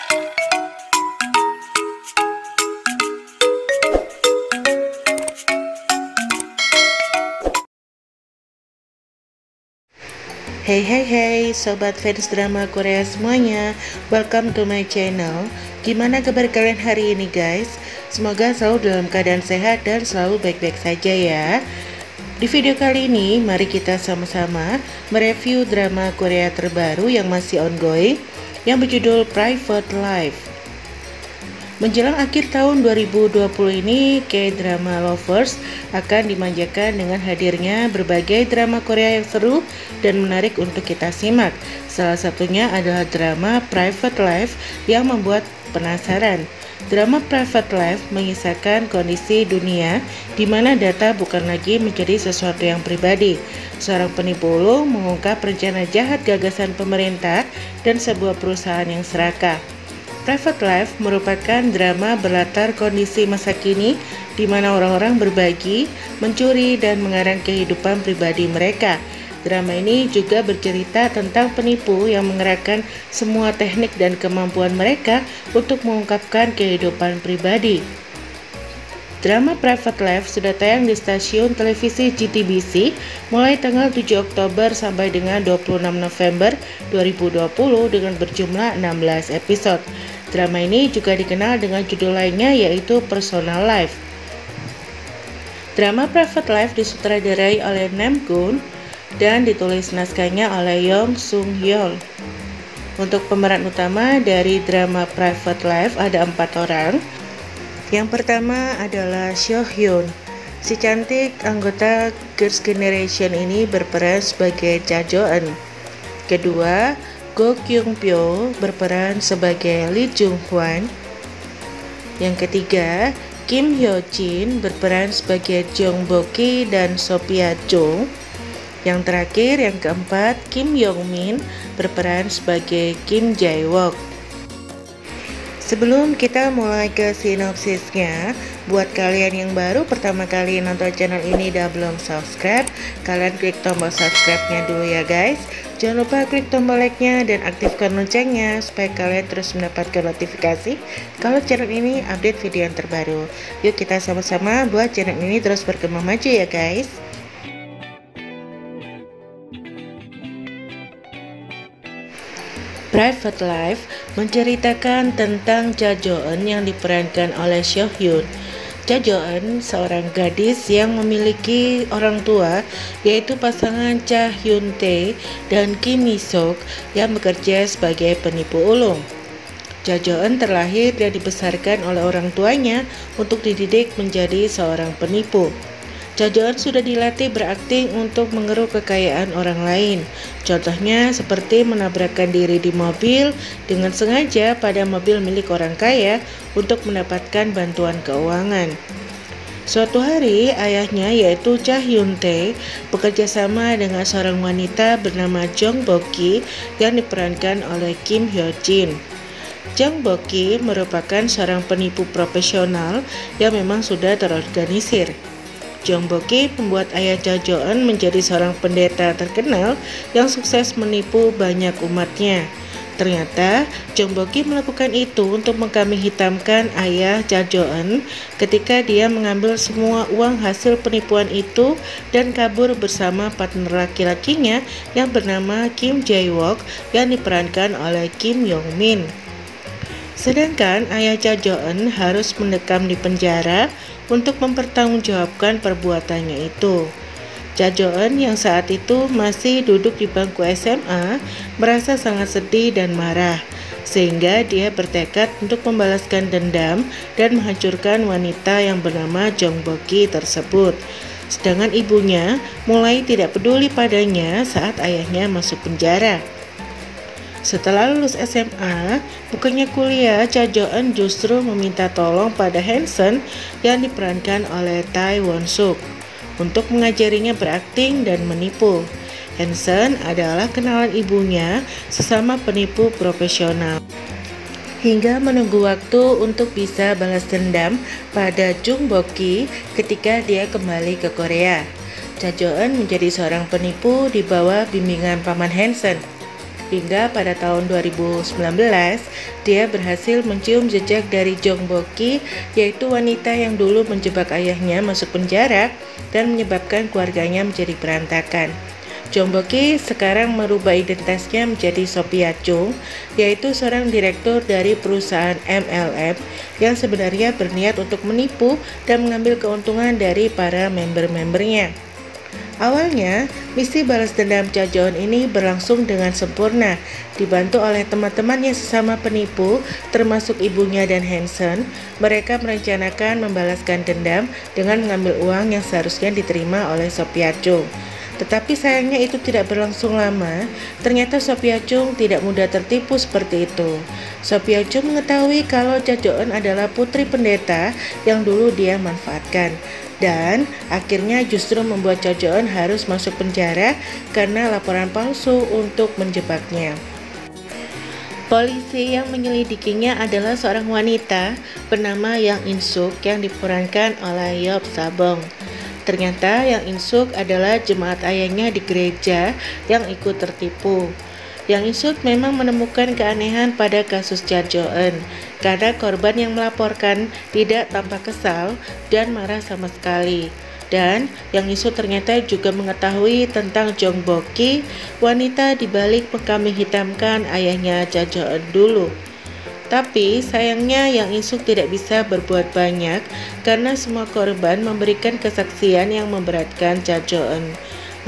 Hey sobat fans drama Korea semuanya, welcome to my channel. Gimana kabar kalian hari ini guys? Semoga selalu dalam keadaan sehat dan selalu baik-baik saja ya. Di video kali ini mari kita sama-sama mereview drama Korea terbaru yang masih ongoing yang berjudul Private Life. Menjelang akhir tahun 2020 ini, K-drama lovers akan dimanjakan dengan hadirnya berbagai drama Korea yang seru dan menarik untuk kita simak. Salah satunya adalah drama Private Life yang membuat penasaran. Drama Private Life mengisahkan kondisi dunia di mana data bukan lagi menjadi sesuatu yang pribadi. Seorang penipu ulung mengungkap rencana jahat gagasan pemerintah dan sebuah perusahaan yang serakah. Private Life merupakan drama berlatar kondisi masa kini di mana orang-orang berbagi, mencuri, dan mengarang kehidupan pribadi mereka. Drama ini juga bercerita tentang penipu yang mengerahkan semua teknik dan kemampuan mereka untuk mengungkapkan kehidupan pribadi. Drama Private Life sudah tayang di stasiun televisi JTBC mulai tanggal 7 Oktober sampai dengan 26 November 2020 dengan berjumlah 16 episode. Drama ini juga dikenal dengan judul lainnya yaitu Personal Life. Drama Private Life disutradarai oleh Nam Gun dan ditulis naskahnya oleh Yong Sung Yeol. Untuk pemeran utama dari drama Private Life ada 4 orang. Yang pertama adalah Seo Hyun. Si cantik anggota Girls' Generation ini berperan sebagai Cha Jo-eun. Kedua, Go Kyung Pyo berperan sebagai Lee Jung Hwan. Yang ketiga, Kim Hyo Jin berperan sebagai Jong Bo-ki dan Sophia Chung. Yang terakhir, yang keempat, Kim Yong Min berperan sebagai Kim Jae Wook. Sebelum kita mulai ke sinopsisnya, buat kalian yang baru pertama kali nonton channel ini dan belum subscribe, kalian klik tombol subscribe-nya dulu ya guys. Jangan lupa klik tombol like-nya dan aktifkan loncengnya supaya kalian terus mendapatkan notifikasi kalau channel ini update video yang terbaru. Yuk kita sama-sama buat channel ini terus berkembang maju ya guys. Private Life menceritakan tentang Cha Jo-eun yang diperankan oleh Seo Hyun. Cha Jo-eun seorang gadis yang memiliki orang tua yaitu pasangan Cha Hyun Tae dan Kim Mi Sok yang bekerja sebagai penipu ulung. Cha Jo-eun terlahir dan dibesarkan oleh orang tuanya untuk dididik menjadi seorang penipu. Cha Jo-eun sudah dilatih berakting untuk mengeruk kekayaan orang lain. Contohnya seperti menabrakkan diri di mobil dengan sengaja pada mobil milik orang kaya untuk mendapatkan bantuan keuangan. Suatu hari ayahnya yaitu Cha Hyun Tae bekerja sama dengan seorang wanita bernama Jong Bo-ki yang diperankan oleh Kim Hyo Jin. Jong Bo-ki merupakan seorang penipu profesional yang memang sudah terorganisir. Jong Bo-ki membuat ayah Cha Jo-eun menjadi seorang pendeta terkenal yang sukses menipu banyak umatnya. Ternyata Jong Bo-ki melakukan itu untuk mengkambing hitamkan ayah Cha Jo-eun ketika dia mengambil semua uang hasil penipuan itu dan kabur bersama partner laki-lakinya yang bernama Kim Jae Wook yang diperankan oleh Kim Yong Min. Sedangkan ayah Cha Jo-eun harus mendekam di penjara untuk mempertanggungjawabkan perbuatannya itu. Cha Jo-eun yang saat itu masih duduk di bangku SMA merasa sangat sedih dan marah, sehingga dia bertekad untuk membalaskan dendam dan menghancurkan wanita yang bernama Jong Bo-ki tersebut. Sedangkan ibunya mulai tidak peduli padanya saat ayahnya masuk penjara. Setelah lulus SMA, bukannya kuliah, Cha Jo-eun justru meminta tolong pada Hansen yang diperankan oleh Tae Won Suk untuk mengajarinya berakting dan menipu. Hansen adalah kenalan ibunya sesama penipu profesional. Hingga menunggu waktu untuk bisa balas dendam pada Jong Bo-ki ketika dia kembali ke Korea. Cha Jo-eun menjadi seorang penipu di bawah bimbingan paman Hansen. Hingga pada tahun 2019, dia berhasil mencium jejak dari Jong Bo-ki, yaitu wanita yang dulu menjebak ayahnya masuk penjara dan menyebabkan keluarganya menjadi berantakan. Jong Bo-ki sekarang merubah identitasnya menjadi Sophia Chung, yaitu seorang direktur dari perusahaan MLM yang sebenarnya berniat untuk menipu dan mengambil keuntungan dari para member-membernya. Awalnya, misi balas dendam Cha Jo-eun ini berlangsung dengan sempurna, dibantu oleh teman-temannya sesama penipu, termasuk ibunya dan Hansen. Mereka merencanakan membalaskan dendam dengan mengambil uang yang seharusnya diterima oleh Sophia Chung. Tetapi sayangnya itu tidak berlangsung lama. Ternyata Sophia Chung tidak mudah tertipu seperti itu. Sophia Chung mengetahui kalau Cha Jo-eun adalah putri pendeta yang dulu dia manfaatkan, dan akhirnya justru membuat Cha Jo-eun harus masuk penjara karena laporan palsu untuk menjebaknya. Polisi yang menyelidikinya adalah seorang wanita bernama Yang In-suk yang diperankan oleh Yeop Sa-bong. Ternyata Yang In-suk adalah jemaat ayahnya di gereja yang ikut tertipu. Yang In-suk memang menemukan keanehan pada kasus Cha Jo-eun karena korban yang melaporkan tidak tampak kesal dan marah sama sekali. Dan Yang In-suk ternyata juga mengetahui tentang Jong Bo-ki, wanita di balik mengkambing hitamkan ayahnya Cha Jo-eun dulu. Tapi sayangnya Yang In-suk tidak bisa berbuat banyak karena semua korban memberikan kesaksian yang memberatkan Cha Jo-eun.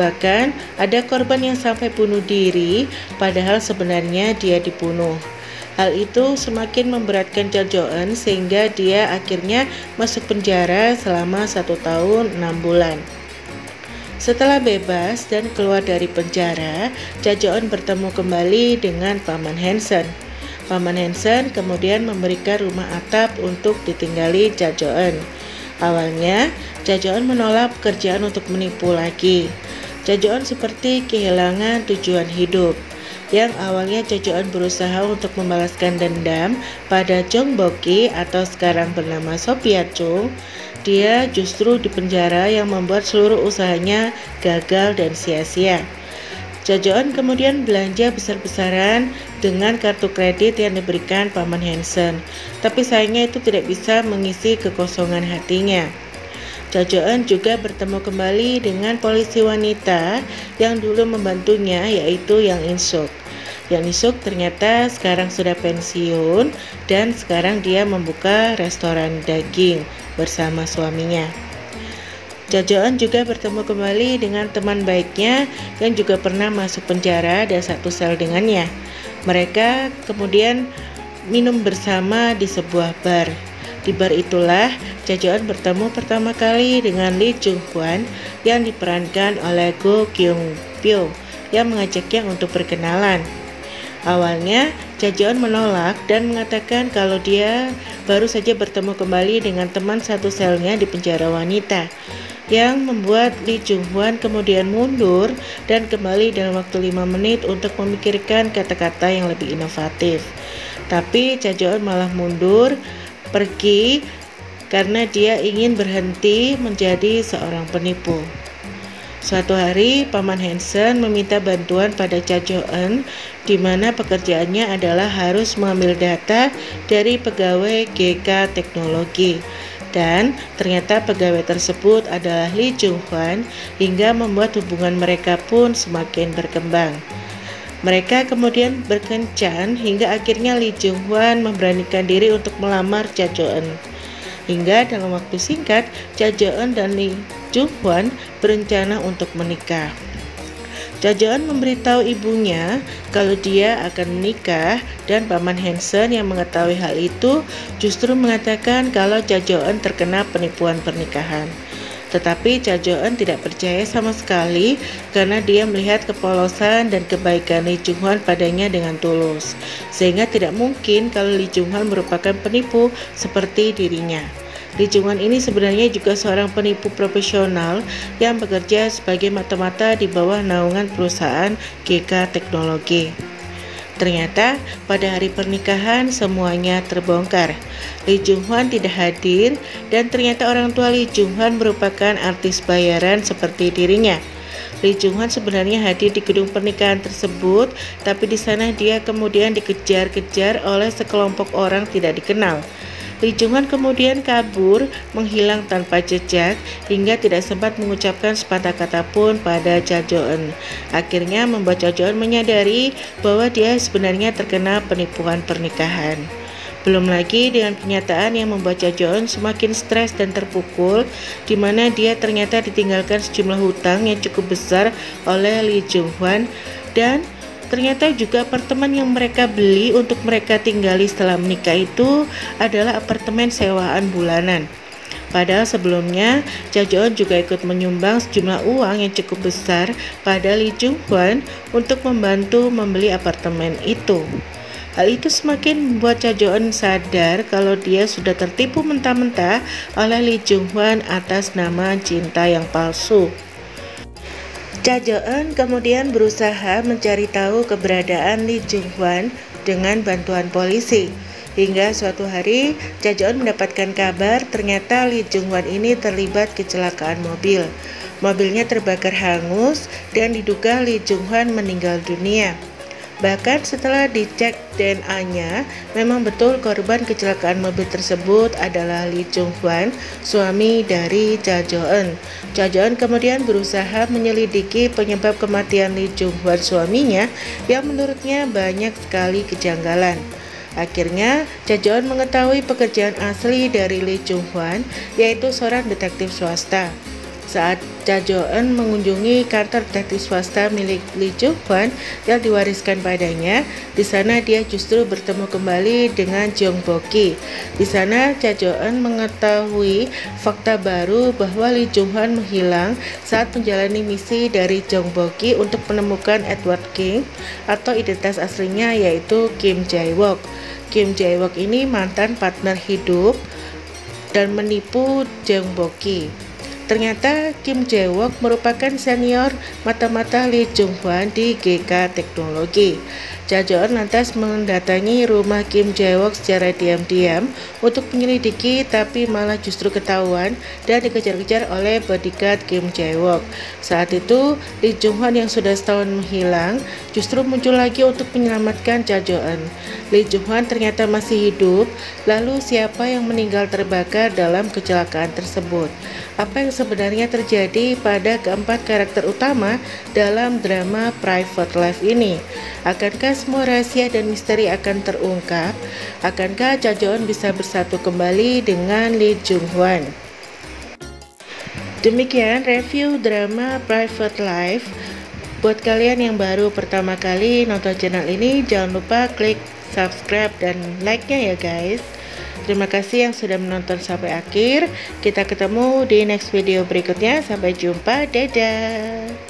Bahkan ada korban yang sampai bunuh diri padahal sebenarnya dia dibunuh. Hal itu semakin memberatkan Cha Jo-eun sehingga dia akhirnya masuk penjara selama 1 tahun 6 bulan. Setelah bebas dan keluar dari penjara, Cha Jo-eun bertemu kembali dengan Paman Hansen. Paman Hansen kemudian memberikan rumah atap untuk ditinggali Cha Jo-eun. Awalnya, Cha Jo-eun menolak pekerjaan untuk menipu lagi. Cha Jo-eun seperti kehilangan tujuan hidup. Yang awalnya Cha Jo-eun berusaha untuk membalaskan dendam pada Jong Bo-ki atau sekarang bernama Sophia Chung, dia justru dipenjara yang membuat seluruh usahanya gagal dan sia-sia. Cha Jo-eun kemudian belanja besar-besaran dengan kartu kredit yang diberikan Paman Hansen, tapi sayangnya itu tidak bisa mengisi kekosongan hatinya. Cha Jo-eun juga bertemu kembali dengan polisi wanita yang dulu membantunya, yaitu Yang In-suk. Yang In-suk ternyata sekarang sudah pensiun dan sekarang dia membuka restoran daging bersama suaminya. Cha Jo-eun juga bertemu kembali dengan teman baiknya yang juga pernah masuk penjara dan satu sel dengannya. Mereka kemudian minum bersama di sebuah bar. Di bar itulah Cha Jo-eun bertemu pertama kali dengan Lee Jung-hwan yang diperankan oleh Go Kyung-pyo yang mengajaknya untuk berkenalan. Awalnya Cha Jo-eun menolak dan mengatakan kalau dia baru saja bertemu kembali dengan teman satu selnya di penjara wanita, yang membuat Lee Jung-hwan kemudian mundur dan kembali dalam waktu 5 menit untuk memikirkan kata-kata yang lebih inovatif. Tapi Cha Jo-eun malah mundur pergi karena dia ingin berhenti menjadi seorang penipu. Suatu hari, Paman Hansen meminta bantuan pada Cha Jo-eun, di mana pekerjaannya adalah harus mengambil data dari pegawai GK Teknologi. Dan ternyata pegawai tersebut adalah Lee Jung-hwan, hingga membuat hubungan mereka pun semakin berkembang. Mereka kemudian berkencan hingga akhirnya Lee Jung-hwan memberanikan diri untuk melamar Cha Jo-eun. Hingga dalam waktu singkat, Cha Jo-eun dan Lee Jung-hwan berencana untuk menikah. Cha Jo-eun memberitahu ibunya kalau dia akan menikah, dan Paman Hansen yang mengetahui hal itu justru mengatakan kalau Cha Jo-eun terkena penipuan pernikahan. Tetapi Cha Jo-eun tidak percaya sama sekali karena dia melihat kepolosan dan kebaikan Lee Jung-hwan padanya dengan tulus, sehingga tidak mungkin kalau Lee Jung-hwan merupakan penipu seperti dirinya. Lee Jung-hwan ini sebenarnya juga seorang penipu profesional yang bekerja sebagai mata-mata di bawah naungan perusahaan GK Teknologi. Ternyata pada hari pernikahan semuanya terbongkar. Lee Jung-hwan tidak hadir dan ternyata orang tua Lee Jung-hwan merupakan artis bayaran seperti dirinya. Lee Jung Hwan sebenarnya hadir di gedung pernikahan tersebut, tapi di sana dia kemudian dikejar-kejar oleh sekelompok orang tidak dikenal. Lee Jung Hwan kemudian kabur, menghilang tanpa jejak, hingga tidak sempat mengucapkan sepatah kata pun pada Cha Jo-eun. Akhirnya membuat Cha Jo-eun menyadari bahwa dia sebenarnya terkena penipuan pernikahan. Belum lagi dengan kenyataan yang membuat Cha Jo-eun semakin stres dan terpukul, di mana dia ternyata ditinggalkan sejumlah hutang yang cukup besar oleh Lee Jung Hwan, dan ternyata juga apartemen yang mereka beli untuk mereka tinggali setelah menikah itu adalah apartemen sewaan bulanan. Padahal sebelumnya Cha Jo-eun juga ikut menyumbang sejumlah uang yang cukup besar pada Lee Jung Hwan untuk membantu membeli apartemen itu. Hal itu semakin membuat Cha Jo-eun sadar kalau dia sudah tertipu mentah-mentah oleh Lee Jung Hwan atas nama cinta yang palsu. Cha Jo-eun kemudian berusaha mencari tahu keberadaan Lee Jung Hwan dengan bantuan polisi. Hingga suatu hari, Cha Jo-eun mendapatkan kabar ternyata Lee Jung Hwan ini terlibat kecelakaan mobil. Mobilnya terbakar hangus dan diduga Lee Jung Hwan meninggal dunia. Bahkan setelah dicek DNA, memang betul korban kecelakaan mobil tersebut adalah Lee Jung Hwan, suami dari Cha Jo-eun. Cha Jo-eun kemudian berusaha menyelidiki penyebab kematian Lee Jung Hwan suaminya yang menurutnya banyak sekali kejanggalan. Akhirnya, Cha Jo-eun mengetahui pekerjaan asli dari Lee Jung Hwan, yaitu seorang detektif swasta. Saat Cha Jo-eun mengunjungi kantor detektif swasta milik Lee Jung Hwan yang diwariskan padanya, di sana dia justru bertemu kembali dengan Jong Bo-ki. Di sana Cha Jo-eun mengetahui fakta baru bahwa Lee Jung Hwan menghilang saat menjalani misi dari Jong Bo-ki untuk menemukan Edward King atau identitas aslinya yaitu Kim Jae-wook. Kim Jae-wook ini mantan partner hidup dan menipu Jong Bo-ki. Ternyata Kim Jae-wook merupakan senior mata-mata Lee Jung Hwan di GK Teknologi. Cha Jo-eun lantas mendatangi rumah Kim Jae-wook secara diam-diam untuk menyelidiki, tapi malah justru ketahuan dan dikejar-kejar oleh bodyguard Kim Jae-wook. Saat itu Lee Jung Hwan yang sudah setahun menghilang justru muncul lagi untuk menyelamatkan Cha Jo-eun. Lee Jung Hwan ternyata masih hidup. Lalu siapa yang meninggal terbakar dalam kecelakaan tersebut? Apa yang sebenarnya terjadi pada keempat karakter utama dalam drama Private Life ini? Akankah semua rahasia dan misteri akan terungkap? Akankah Cha Jo-eun bisa bersatu kembali dengan Lee Jung Hwan? Demikian review drama Private Life. Buat kalian yang baru pertama kali nonton channel ini, jangan lupa klik subscribe dan like-nya ya guys. Terima kasih yang sudah menonton sampai akhir. Kita ketemu di next video berikutnya. Sampai jumpa. Dadah.